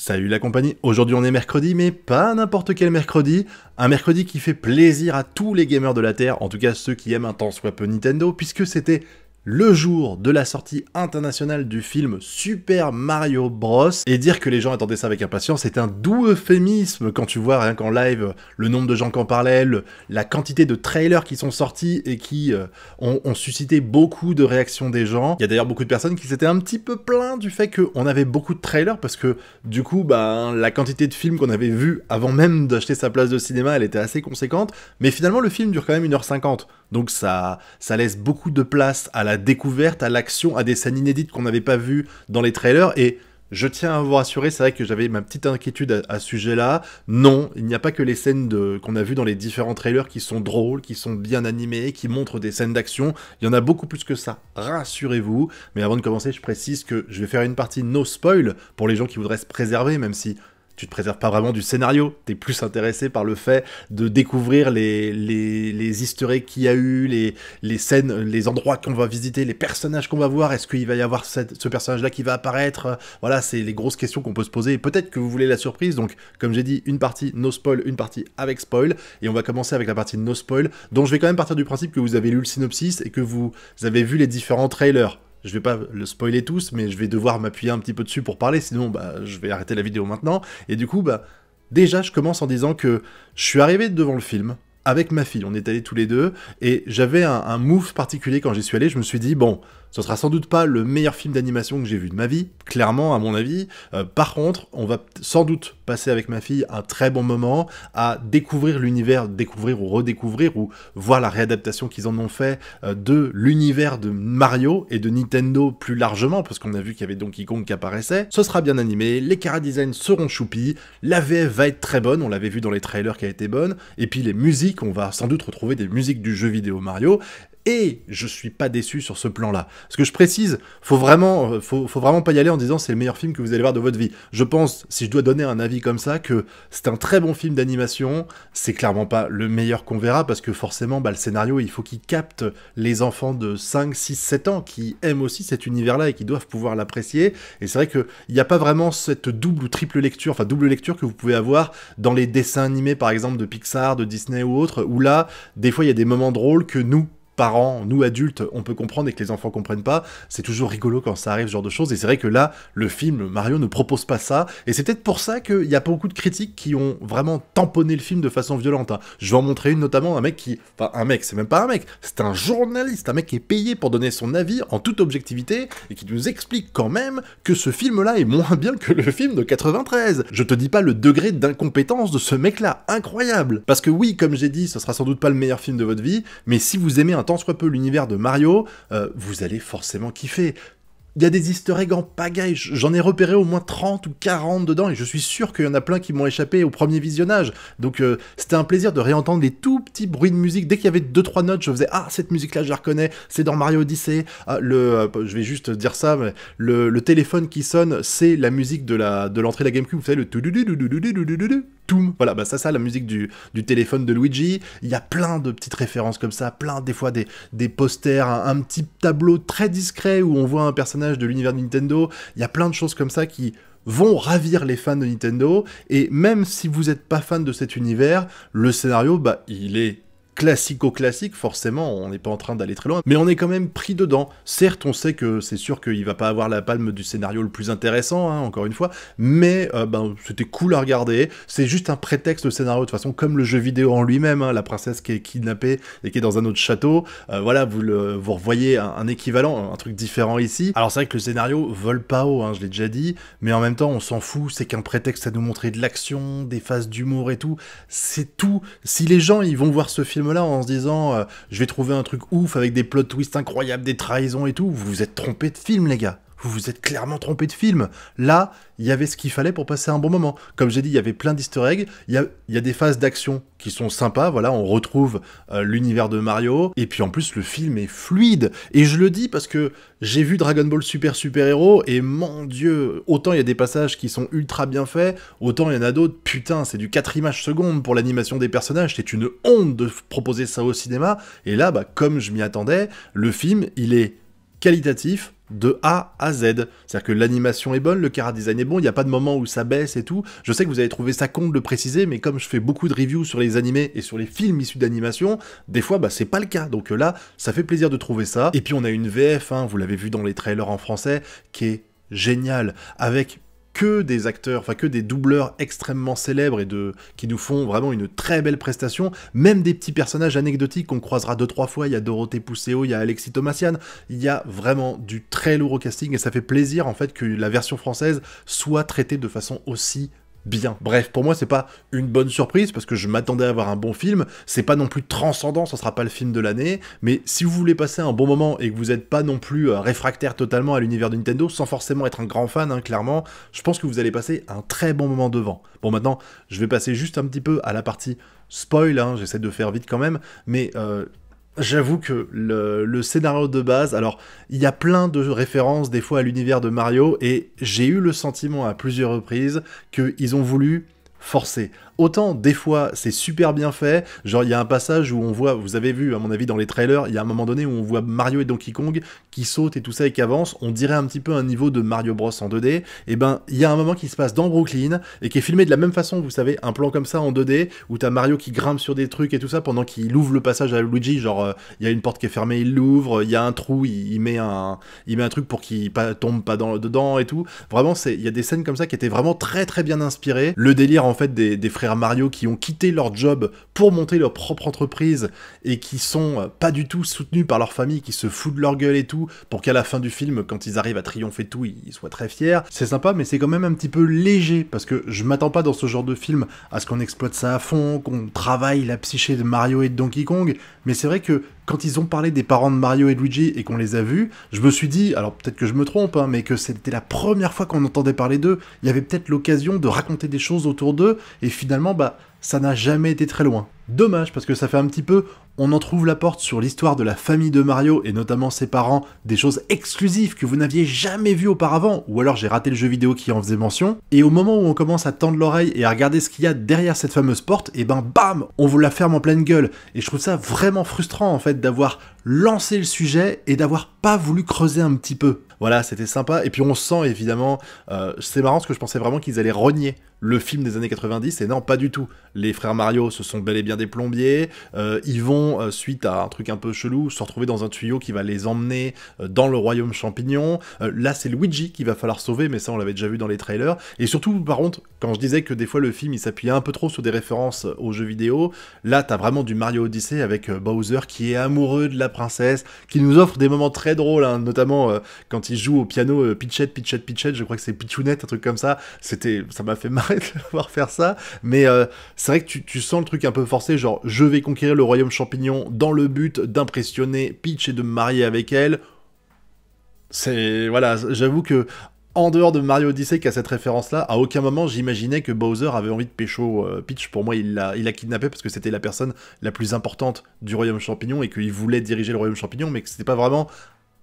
Salut la compagnie, aujourd'hui on est mercredi, mais pas n'importe quel mercredi, un mercredi qui fait plaisir à tous les gamers de la Terre, en tout cas ceux qui aiment un tant soit peu Nintendo, puisque c'était le jour de la sortie internationale du film Super Mario Bros. Et dire que les gens attendaient ça avec impatience, c'est un doux euphémisme quand tu vois rien qu'en live le nombre de gens qui en parlaient, la quantité de trailers qui sont sortis et qui ont suscité beaucoup de réactions des gens. Il y a d'ailleurs beaucoup de personnes qui s'étaient un petit peu plaints du fait qu'on avait beaucoup de trailers parce que du coup, la quantité de films qu'on avait vu avant même d'acheter sa place de cinéma, elle était assez conséquente. Mais finalement, le film dure quand même 1h50. Donc ça laisse beaucoup de place à la découverte, à l'action, à des scènes inédites qu'on n'avait pas vues dans les trailers. Et je tiens à vous rassurer, c'est vrai que j'avais ma petite inquiétude à ce sujet-là. Non, il n'y a pas que les scènes qu'on a vues dans les différents trailers qui sont drôles, qui sont bien animées, qui montrent des scènes d'action. Il y en a beaucoup plus que ça, rassurez-vous. Mais avant de commencer, je précise que je vais faire une partie no spoil pour les gens qui voudraient se préserver, même si tu te préserves pas vraiment du scénario, t'es plus intéressé par le fait de découvrir les easter eggs qu'il y a eu, les scènes, les endroits qu'on va visiter, les personnages qu'on va voir, est-ce qu'il va y avoir ce personnage-là qui va apparaître, voilà, c'est les grosses questions qu'on peut se poser, et peut-être que vous voulez la surprise, donc comme j'ai dit, une partie no spoil, une partie avec spoil, et on va commencer avec la partie no spoil, dont je vais quand même partir du principe que vous avez lu le synopsis, et que vous avez vu les différents trailers. Je vais pas le spoiler tous, mais je vais devoir m'appuyer un petit peu dessus pour parler, sinon je vais arrêter la vidéo maintenant. Et du coup, déjà, je commence en disant que je suis arrivé devant le film avec ma fille, on est allés tous les deux, et j'avais un move particulier quand j'y suis allé, je me suis dit, bon, ce sera sans doute pas le meilleur film d'animation que j'ai vu de ma vie, clairement, à mon avis. Par contre, on va sans doute passer avec ma fille un très bon moment à découvrir l'univers, découvrir ou redécouvrir, ou voir la réadaptation qu'ils en ont fait de l'univers de Mario et de Nintendo plus largement, parce qu'on a vu qu'il y avait Donkey Kong qui apparaissait. Ce sera bien animé, les chara-designs seront choupis, la VF va être très bonne, on l'avait vu dans les trailers qui a été bonne, et puis les musiques, on va sans doute retrouver des musiques du jeu vidéo Mario, et je suis pas déçu sur ce plan-là. Parce que je précise, faut vraiment pas y aller en disant c'est le meilleur film que vous allez voir de votre vie. Je pense, si je dois donner un avis comme ça, que c'est un très bon film d'animation, c'est clairement pas le meilleur qu'on verra, parce que forcément, le scénario, il faut qu'il capte les enfants de 5, 6, 7 ans, qui aiment aussi cet univers-là et qui doivent pouvoir l'apprécier. Et c'est vrai qu'il n'y a pas vraiment cette double ou triple lecture, enfin double lecture que vous pouvez avoir dans les dessins animés, par exemple, de Pixar, de Disney ou autres, où là, des fois, il y a des moments drôles que nous, parents, nous adultes, on peut comprendre et que les enfants comprennent pas, c'est toujours rigolo quand ça arrive, ce genre de choses, et c'est vrai que là, le film Mario ne propose pas ça, et c'est peut-être pour ça qu'il y a beaucoup de critiques qui ont vraiment tamponné le film de façon violente. Je vais en montrer une, notamment un mec qui... Enfin, un mec, c'est même pas un mec, c'est un journaliste, un mec qui est payé pour donner son avis en toute objectivité, et qui nous explique quand même que ce film-là est moins bien que le film de 93. Je te dis pas le degré d'incompétence de ce mec-là, incroyable. Parce que oui, comme j'ai dit, ce sera sans doute pas le meilleur film de votre vie, mais si vous aimez tant soit peu l'univers de Mario, vous allez forcément kiffer. Il y a des easter eggs en pagaille, j'en ai repéré au moins 30 ou 40 dedans, et je suis sûr qu'il y en a plein qui m'ont échappé au premier visionnage. Donc c'était un plaisir de réentendre les tout petits bruits de musique. Dès qu'il y avait 2-3 notes, je faisais « Ah, cette musique-là, je la reconnais, c'est dans Mario Odyssey. » je vais juste dire ça, mais le téléphone qui sonne, c'est la musique de l'entrée de la GameCube, vous savez, le toum. Voilà, ça, la musique du téléphone de Luigi. Il y a plein de petites références comme ça, des fois des posters, un petit tableau très discret où on voit un personnage de l'univers de Nintendo. Il y a plein de choses comme ça qui vont ravir les fans de Nintendo, et même si vous n'êtes pas fan de cet univers, le scénario, il est classico-classique, forcément, on n'est pas en train d'aller très loin, mais on est quand même pris dedans. Certes, on sait que c'est sûr qu'il va pas avoir la palme du scénario le plus intéressant, encore une fois, mais c'était cool à regarder, c'est juste un prétexte de scénario, de toute façon, comme le jeu vidéo en lui-même, la princesse qui est kidnappée et qui est dans un autre château, voilà, vous revoyez un équivalent, un truc différent ici. Alors c'est vrai que le scénario vole pas haut, je l'ai déjà dit, mais en même temps, on s'en fout, c'est qu'un prétexte à nous montrer de l'action, des phases d'humour et tout, c'est tout. Si les gens, ils vont voir ce film là en se disant je vais trouver un truc ouf avec des plot twists incroyables, des trahisons et tout, vous vous êtes trompé de film, les gars. Vous vous êtes clairement trompé de film. Là, il y avait ce qu'il fallait pour passer un bon moment. Comme j'ai dit, il y avait plein d'easter eggs, il y a des phases d'action qui sont sympas, voilà, on retrouve l'univers de Mario, et puis en plus, le film est fluide. Et je le dis parce que j'ai vu Dragon Ball Super Héros, et mon Dieu, autant il y a des passages qui sont ultra bien faits, autant il y en a d'autres, putain, c'est du 4 images secondes pour l'animation des personnages, c'est une honte de proposer ça au cinéma, et là, comme je m'y attendais, le film, il est qualitatif, de A à Z. C'est-à-dire que l'animation est bonne, le chara-design est bon, il n'y a pas de moment où ça baisse et tout. Je sais que vous avez trouvé ça con de le préciser, mais comme je fais beaucoup de reviews sur les animés et sur les films issus d'animation, des fois, bah, c'est pas le cas. Donc là, ça fait plaisir de trouver ça. Et puis on a une VF, hein, vous l'avez vu dans les trailers en français, qui est géniale, avec que des acteurs, enfin que des doubleurs extrêmement célèbres et qui nous font vraiment une très belle prestation, même des petits personnages anecdotiques qu'on croisera 2-3 fois, il y a Dorothée Pousseau, il y a Alexis Thomasian, il y a vraiment du très lourd au casting et ça fait plaisir en fait que la version française soit traitée de façon aussi bien. Bref, pour moi, c'est pas une bonne surprise, parce que je m'attendais à avoir un bon film, c'est pas non plus transcendant, ça sera pas le film de l'année, mais si vous voulez passer un bon moment, et que vous êtes pas non plus réfractaire totalement à l'univers de Nintendo, sans forcément être un grand fan, hein, clairement, je pense que vous allez passer un très bon moment devant. Bon, maintenant, je vais passer juste un petit peu à la partie spoil, hein, j'essaie de faire vite quand même, mais j'avoue que le scénario de base, alors il y a plein de références des fois à l'univers de Mario, et j'ai eu le sentiment à plusieurs reprises qu'ils ont voulu forcer. Autant, des fois, c'est super bien fait, genre il y a un passage où on voit, vous avez vu à mon avis dans les trailers, il y a un moment donné où on voit Mario et Donkey Kong qui sautent et tout ça et qui avancent, on dirait un petit peu un niveau de Mario Bros en 2D, et ben il y a un moment qui se passe dans Brooklyn, et qui est filmé de la même façon, vous savez, un plan comme ça en 2D, où t'as Mario qui grimpe sur des trucs et tout ça, pendant qu'il ouvre le passage à Luigi, genre il y a une porte qui est fermée, il l'ouvre, il y a un trou, il met un truc pour qu'il tombe pas dedans et tout, vraiment il y a des scènes comme ça qui étaient vraiment très très bien inspirées, le délire en fait des frères Mario qui ont quitté leur job pour monter leur propre entreprise et qui sont pas du tout soutenus par leur famille, qui se foutent de leur gueule et tout, pour qu'à la fin du film, quand ils arrivent à triompher tout, ils soient très fiers. C'est sympa, mais c'est quand même un petit peu léger, parce que je m'attends pas dans ce genre de film à ce qu'on exploite ça à fond, qu'on travaille la psyché de Mario et de Donkey Kong, mais c'est vrai que quand ils ont parlé des parents de Mario et de Luigi et qu'on les a vus, je me suis dit, alors peut-être que je me trompe, hein, mais que c'était la première fois qu'on entendait parler d'eux, il y avait peut-être l'occasion de raconter des choses autour d'eux, et finalement, bah, ça n'a jamais été très loin. Dommage, parce que ça fait un petit peu, on en trouve la porte sur l'histoire de la famille de Mario, et notamment ses parents, des choses exclusives que vous n'aviez jamais vues auparavant, ou alors j'ai raté le jeu vidéo qui en faisait mention, et au moment où on commence à tendre l'oreille et à regarder ce qu'il y a derrière cette fameuse porte, et ben bam, on vous la ferme en pleine gueule, et je trouve ça vraiment frustrant en fait d'avoir lancé le sujet et d'avoir pas voulu creuser un petit peu. Voilà, c'était sympa, et puis on sent évidemment, c'est marrant parce que je pensais vraiment qu'ils allaient renier le film des années 90, et non, pas du tout. Les frères Mario, ce sont bel et bien des plombiers, ils vont, suite à un truc un peu chelou, se retrouver dans un tuyau qui va les emmener dans le royaume champignon. Là, c'est Luigi qu'il va falloir sauver, mais ça, on l'avait déjà vu dans les trailers. Et surtout, par contre, quand je disais que des fois, le film, il s'appuyait un peu trop sur des références aux jeux vidéo, là, t'as vraiment du Mario Odyssey avec Bowser qui est amoureux de la princesse, qui nous offre des moments très drôles, hein, notamment quand il joue au piano Pitchette, je crois que c'est Pitchounette, un truc comme ça. Ça m'a fait marrer de le voir faire ça, mais c'est vrai que tu sens le truc un peu forcé, genre je vais conquérir le royaume champignon dans le but d'impressionner Peach et de me marier avec elle. Voilà, j'avoue que en dehors de Mario Odyssey qui a cette référence-là, à aucun moment j'imaginais que Bowser avait envie de pécho Peach. Pour moi, il l'a kidnappé parce que c'était la personne la plus importante du royaume champignon et qu'il voulait diriger le royaume champignon, mais que c'était pas vraiment...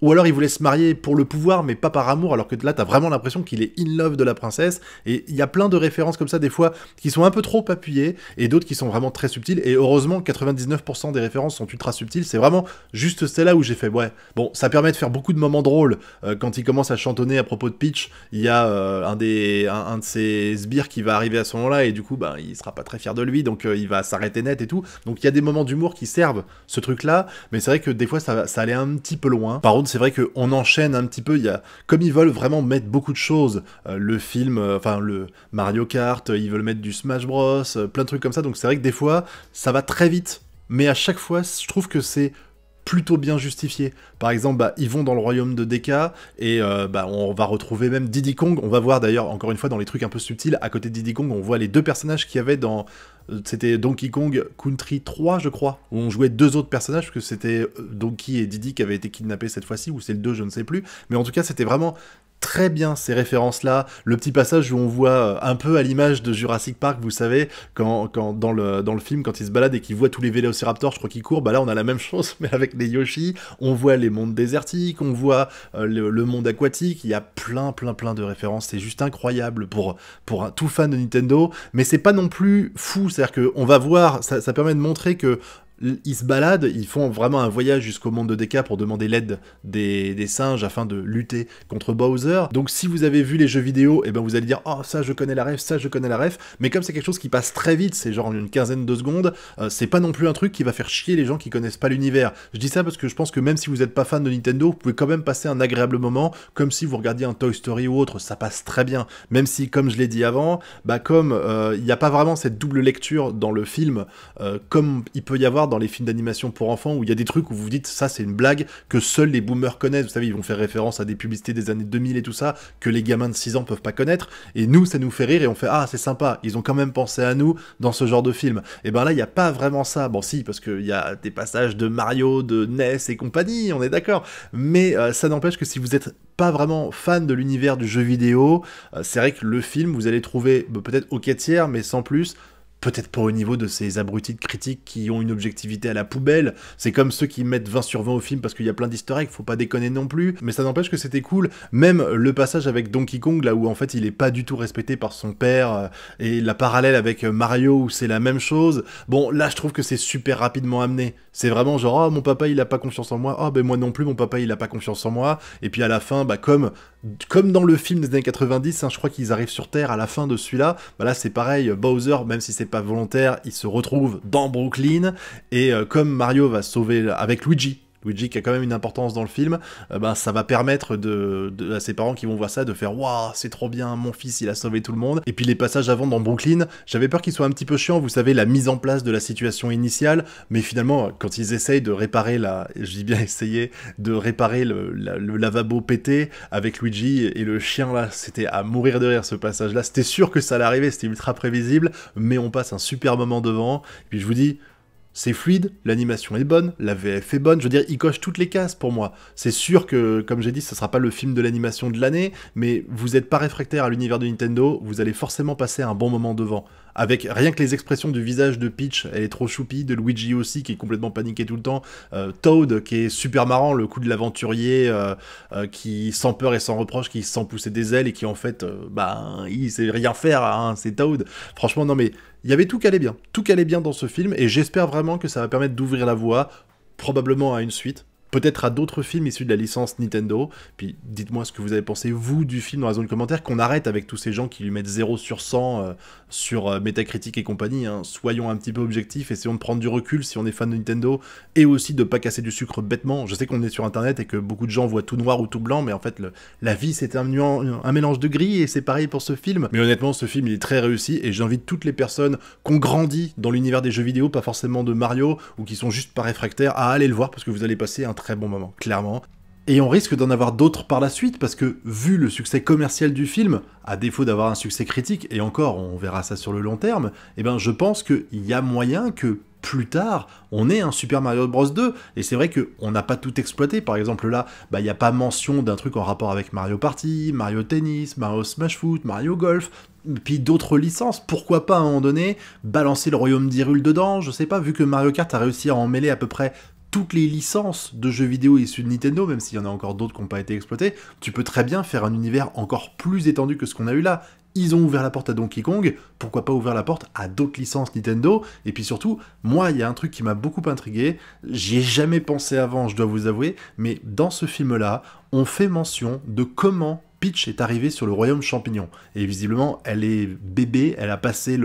Ou alors il voulait se marier pour le pouvoir, mais pas par amour, alors que là, t'as vraiment l'impression qu'il est in love de la princesse, et il y a plein de références comme ça, des fois, qui sont un peu trop appuyées, et d'autres qui sont vraiment très subtiles, et heureusement, 99% des références sont ultra subtiles, c'est vraiment juste celle-là où j'ai fait, ouais, bon, ça permet de faire beaucoup de moments drôles, quand il commence à chantonner à propos de Peach, il y a un de ses sbires qui va arriver à ce moment-là, et du coup, bah, il sera pas très fier de lui, donc il va s'arrêter net et tout, donc il y a des moments d'humour qui servent ce truc-là, mais c'est vrai que des fois, ça allait un petit peu loin. Par contre, c'est vrai qu'on enchaîne un petit peu, comme ils veulent vraiment mettre beaucoup de choses, le film, le Mario Kart, ils veulent mettre du Smash Bros, plein de trucs comme ça, donc c'est vrai que des fois, ça va très vite, mais à chaque fois, je trouve que c'est plutôt bien justifié. Par exemple, bah, ils vont dans le royaume de DK, et on va retrouver même Diddy Kong, on va voir d'ailleurs, encore une fois, dans les trucs un peu subtils, à côté de Diddy Kong, on voit les deux personnages qu'il y avait dans... C'était Donkey Kong Country 3, je crois, où on jouait deux autres personnages, parce que c'était Donkey et Diddy qui avaient été kidnappés cette fois-ci, ou c'est le 2, je ne sais plus, mais en tout cas, c'était vraiment très bien ces références-là, le petit passage où on voit un peu à l'image de Jurassic Park, vous savez, quand dans le film, quand il se balade et qu'il voit tous les vélociraptors, je crois qu'ils courent, bah là on a la même chose, mais avec les Yoshi, on voit les mondes désertiques, on voit le monde aquatique, il y a plein de références, c'est juste incroyable pour un tout fan de Nintendo, mais c'est pas non plus fou, c'est-à-dire qu'on va voir, ça permet de montrer que ils se baladent, ils font vraiment un voyage jusqu'au monde de DK pour demander l'aide des singes afin de lutter contre Bowser. Donc si vous avez vu les jeux vidéo, et ben vous allez dire oh ça je connais la ref, ça je connais la ref, mais comme c'est quelque chose qui passe très vite, c'est genre une quinzaine de secondes, c'est pas non plus un truc qui va faire chier les gens qui connaissent pas l'univers. Je dis ça parce que je pense que même si vous n'êtes pas fan de Nintendo, vous pouvez quand même passer un agréable moment, comme si vous regardiez un Toy Story ou autre, ça passe très bien. Même si, comme je l'ai dit avant, bah comme il n'y a pas vraiment cette double lecture dans le film, comme il peut y avoir dans les films d'animation pour enfants, où il y a des trucs où vous vous dites ça c'est une blague que seuls les boomers connaissent, vous savez, ils vont faire référence à des publicités des années 2000 et tout ça, que les gamins de 6 ans peuvent pas connaître, et nous ça nous fait rire et on fait ah c'est sympa, ils ont quand même pensé à nous dans ce genre de film. Et ben là il n'y a pas vraiment ça, bon si parce qu'il y a des passages de Mario, de NES et compagnie, on est d'accord, mais ça n'empêche que si vous êtes pas vraiment fan de l'univers du jeu vidéo, c'est vrai que le film vous allez trouver peut-être au quai tiers mais sans plus. Peut-être pas au niveau de ces abrutis de critiques qui ont une objectivité à la poubelle, c'est comme ceux qui mettent 20 sur 20 au film parce qu'il y a plein d'easter eggs, faut pas déconner non plus, mais ça n'empêche que c'était cool, même le passage avec Donkey Kong, là où en fait il est pas du tout respecté par son père, et la parallèle avec Mario où c'est la même chose, bon là je trouve que c'est super rapidement amené, c'est vraiment genre oh mon papa il a pas confiance en moi, oh ben moi non plus mon papa il a pas confiance en moi, et puis à la fin, bah comme dans le film des années 90, hein, je crois qu'ils arrivent sur Terre à la fin de celui-là, bah là c'est pareil, Bowser, même si c'est pas volontaire, il se retrouve dans Brooklyn, et comme Mario va sauver avec Luigi qui a quand même une importance dans le film, ben ça va permettre à ses parents qui vont voir ça de faire waouh c'est trop bien, mon fils il a sauvé tout le monde. Et puis les passages avant dans Brooklyn, j'avais peur qu'ils soient un petit peu chiants, vous savez la mise en place de la situation initiale, mais finalement quand ils essayent de réparer je dis bien essayer de réparer le lavabo pété avec Luigi et le chien là, c'était à mourir de rire ce passage là, c'était sûr que ça allait arriver, c'était ultra prévisible, mais on passe un super moment devant, et puis je vous dis c'est fluide, l'animation est bonne, la VF est bonne, je veux dire, il coche toutes les cases pour moi. C'est sûr que, comme j'ai dit, ce sera pas le film de l'animation de l'année, mais vous êtes pas réfractaire à l'univers de Nintendo, vous allez forcément passer un bon moment devant. Avec rien que les expressions du visage de Peach, elle est trop choupie, de Luigi aussi, qui est complètement paniqué tout le temps, Toad, qui est super marrant, le coup de l'aventurier, qui sans peur et sans reproche, qui se sent pousser des ailes, et qui en fait, il sait rien faire, hein, c'est Toad. Franchement, non mais, il y avait tout qui allait bien dans ce film, et j'espère vraiment que ça va permettre d'ouvrir la voie, probablement à une suite, peut-être à d'autres films issus de la licence Nintendo, puis dites-moi ce que vous avez pensé, vous, du film dans la zone commentaire, qu'on arrête avec tous ces gens qui lui mettent 0 sur 100 sur Metacritic et compagnie, hein. Soyons un petit peu objectifs, essayons de prendre du recul si on est fan de Nintendo, et aussi de pas casser du sucre bêtement. Je sais qu'on est sur internet et que beaucoup de gens voient tout noir ou tout blanc, mais en fait, la vie c'est un mélange de gris, et c'est pareil pour ce film. Mais honnêtement, ce film il est très réussi, et j'invite toutes les personnes qui ont grandi dans l'univers des jeux vidéo, pas forcément de Mario, ou qui sont juste pas réfractaires, à aller le voir, parce que vous allez passer un très bon moment, clairement. Et on risque d'en avoir d'autres par la suite, parce que, vu le succès commercial du film, à défaut d'avoir un succès critique, et encore, on verra ça sur le long terme, eh ben je pense qu'il y a moyen que, plus tard, on ait un Super Mario Bros 2, et c'est vrai qu'on n'a pas tout exploité, par exemple là, il n'y a pas mention d'un truc en rapport avec Mario Party, Mario Tennis, Mario Smash Foot, Mario Golf, puis d'autres licences, pourquoi pas à un moment donné, balancer le royaume d'Hyrule dedans, je sais pas, vu que Mario Kart a réussi à en mêler à peu près toutes les licences de jeux vidéo issues de Nintendo, même s'il y en a encore d'autres qui n'ont pas été exploitées, tu peux très bien faire un univers encore plus étendu que ce qu'on a eu là. Ils ont ouvert la porte à Donkey Kong, pourquoi pas ouvrir la porte à d'autres licences Nintendo, et puis surtout, moi, il y a un truc qui m'a beaucoup intrigué, j'y ai jamais pensé avant, je dois vous avouer, mais dans ce film-là, on fait mention de comment Peach est arrivée sur le royaume champignon, et visiblement, elle est bébé, elle a passé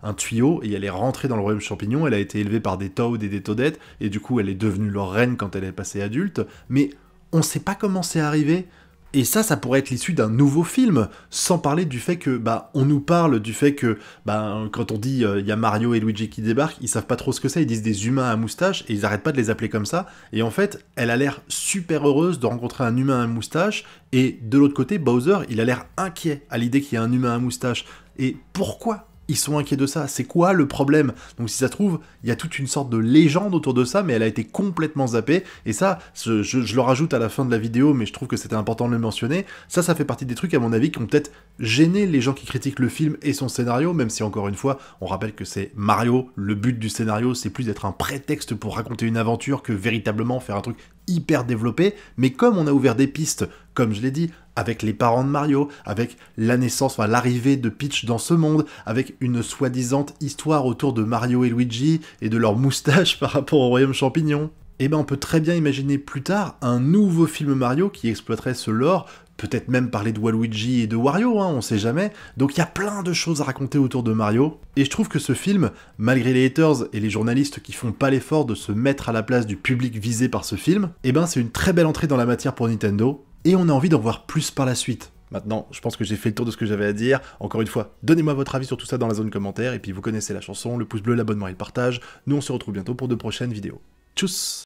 un tuyau, et elle est rentrée dans le royaume champignon, elle a été élevée par des Toads et des Toadettes, et du coup, elle est devenue leur reine quand elle est passée adulte, mais on sait pas comment c'est arrivé. Et ça pourrait être l'issue d'un nouveau film, sans parler du fait que, on nous parle du fait que, quand on dit y a Mario et Luigi qui débarquent, ils savent pas trop ce que c'est, ils disent des humains à moustache, et ils arrêtent pas de les appeler comme ça, et en fait, elle a l'air super heureuse de rencontrer un humain à moustache, et de l'autre côté, Bowser, il a l'air inquiet à l'idée qu'il y a un humain à moustache. Et pourquoi ils sont inquiets de ça? C'est quoi le problème? Donc si ça se trouve, il y a toute une sorte de légende autour de ça, mais elle a été complètement zappée, et ça, je le rajoute à la fin de la vidéo, mais je trouve que c'était important de le mentionner, ça fait partie des trucs, à mon avis, qui ont peut-être gêné les gens qui critiquent le film et son scénario, même si, encore une fois, on rappelle que c'est Mario, le but du scénario, c'est plus d'être un prétexte pour raconter une aventure que véritablement faire un truc hyper développé, mais comme on a ouvert des pistes, comme je l'ai dit, avec les parents de Mario, avec la naissance, enfin l'arrivée de Peach dans ce monde, avec une soi-disant histoire autour de Mario et Luigi et de leur moustache par rapport au Royaume Champignon. Et ben on peut très bien imaginer plus tard un nouveau film Mario qui exploiterait ce lore, peut-être même parler de Waluigi et de Wario, on sait jamais. Donc il y a plein de choses à raconter autour de Mario, et je trouve que ce film, malgré les haters et les journalistes qui font pas l'effort de se mettre à la place du public visé par ce film, et ben c'est une très belle entrée dans la matière pour Nintendo, et on a envie d'en voir plus par la suite. Maintenant, je pense que j'ai fait le tour de ce que j'avais à dire. Encore une fois, donnez-moi votre avis sur tout ça dans la zone commentaire, et puis vous connaissez la chanson, le pouce bleu, l'abonnement et le partage. Nous on se retrouve bientôt pour de prochaines vidéos. Tchuss!